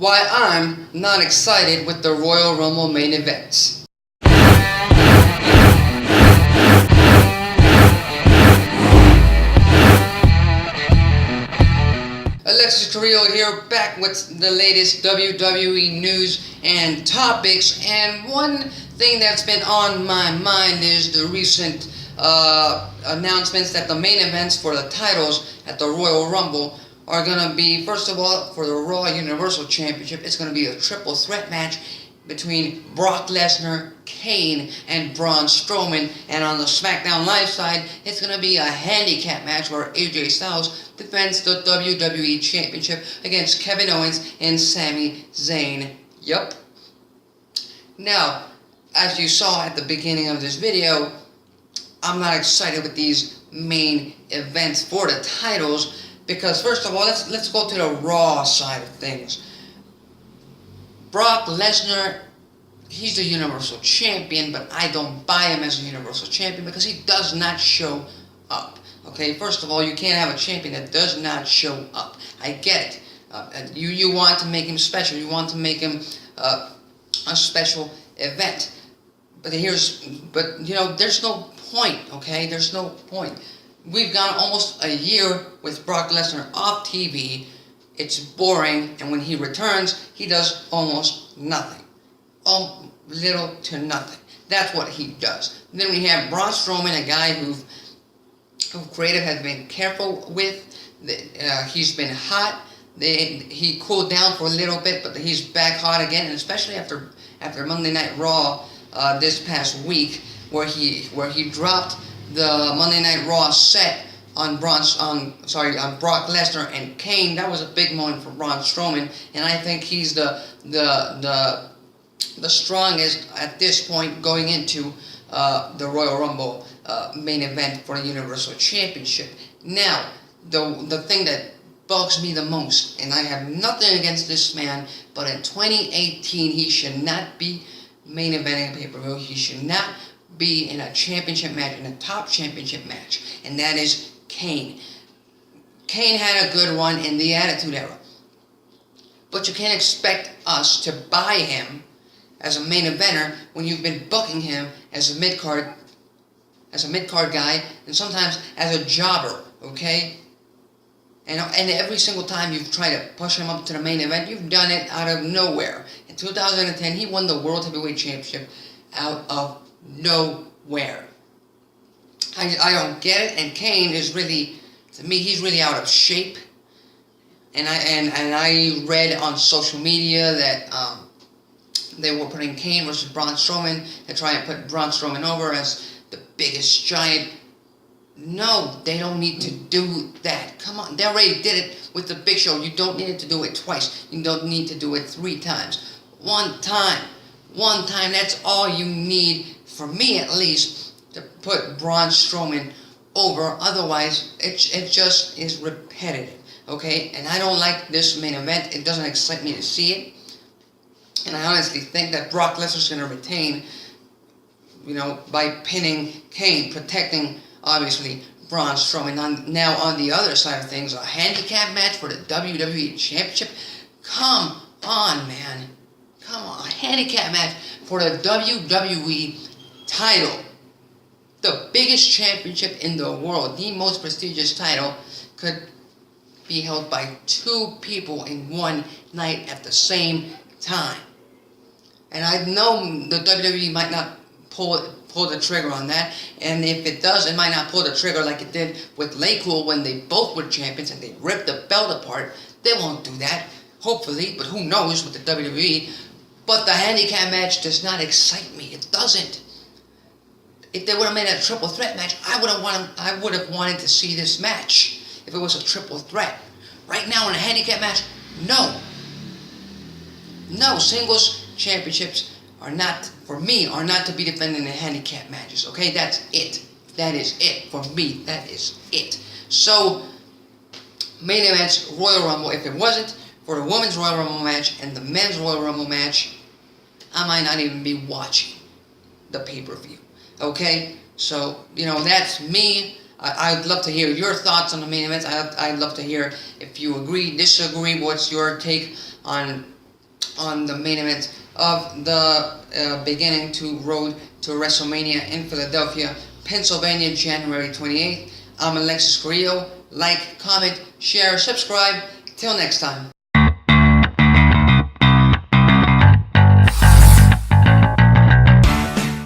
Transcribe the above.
why I'm not excited with the Royal Rumble main events. Alexis Carrillo here, back with the latest WWE news and topics, and one thing that's been on my mind is the recent announcements that the main events for the titles at the Royal Rumble are going to be, first of all, for the Raw Universal Championship, it's going to be a triple threat match between Brock Lesnar, Kane, and Braun Strowman. And on the SmackDown Live side, it's going to be a handicap match where AJ Styles defends the WWE Championship against Kevin Owens and Sami Zayn. Yup. Now, as you saw at the beginning of this video, I'm not excited with these main events for the titles because, first of all, let's go to the Raw side of things. Brock Lesnar, he's the Universal Champion, but I don't buy him as a Universal Champion because he does not show up. Okay, first of all, you can't have a champion that does not show up. I get it. You want to make him special. You want to make him a special event. But there's no point. Okay, there's no point. We've gone almost a year with Brock Lesnar off TV. It's boring, and when he returns, he does almost nothing. Little to nothing. That's what he does. And then we have Braun Strowman, a guy who creative has been careful with. He's been hot. He cooled down for a little bit, but he's back hot again, and especially after Monday Night Raw this past week, where he dropped the Monday Night Raw set on Brock Lesnar and Kane. That was a big moment for Braun Strowman, and I think he's the strongest at this point going into the Royal Rumble main event for the Universal Championship. Now, the thing that bugs me the most, and I have nothing against this man, but in 2018 he should not be main eventing a pay-per-view. He should not be in a championship match, in a top championship match, and that is Kane. Kane had a good run in the Attitude Era, but you can't expect us to buy him as a main eventer when you've been booking him as a mid-card guy, and sometimes as a jobber, okay? And every single time you've tried to push him up to the main event, you've done it out of nowhere. In 2010, he won the World Heavyweight Championship out of nowhere. I don't get it, and Kane is really, to me, he's really out of shape. And I read on social media that they were putting Kane versus Braun Strowman to try and put Braun Strowman over as the biggest giant. No, they don't need to do that. Come on, they already did it with the Big Show. You don't need to do it twice. You don't need to do it 3 times. One time, that's all you need, for me at least, to put Braun Strowman over. Otherwise, it just is repetitive, okay? And I don't like this main event. It doesn't excite me to see it. And I honestly think that Brock Lesnar's going to retain, by pinning Kane, protecting, obviously, Braun Strowman. Now, on the other side of things, a handicap match for the WWE Championship. Come on, man. Come on. A handicap match for the WWE title. The biggest championship in the world, the most prestigious title, could be held by 2 people in one night at the same time. And I know the WWE might not pull the trigger on that, and if it does, it might not pull the trigger like it did with Cool when they both were champions and they ripped the belt apart. They won't do that, hopefully, but who knows with the WWE. But the handicap match does not excite me. It doesn't. If they would have made it a triple threat match, I would have wanted to see this match if it was a triple threat. Right now in a handicap match, no. No, singles championships are not, for me, are not to be defended in handicap matches, okay? That's it. That is it. For me, that is it. So, main events, Royal Rumble. If it wasn't for the women's Royal Rumble match and the men's Royal Rumble match, I might not even be watching the pay-per-view, okay? So, that's me. I'd love to hear your thoughts on the main events. I'd love to hear if you agree, disagree, what's your take on on the main event of the beginning to road to WrestleMania in Philadelphia, Pennsylvania, January 28th. I'm Alexis Carrillo. Like, comment, share, subscribe. Till next time.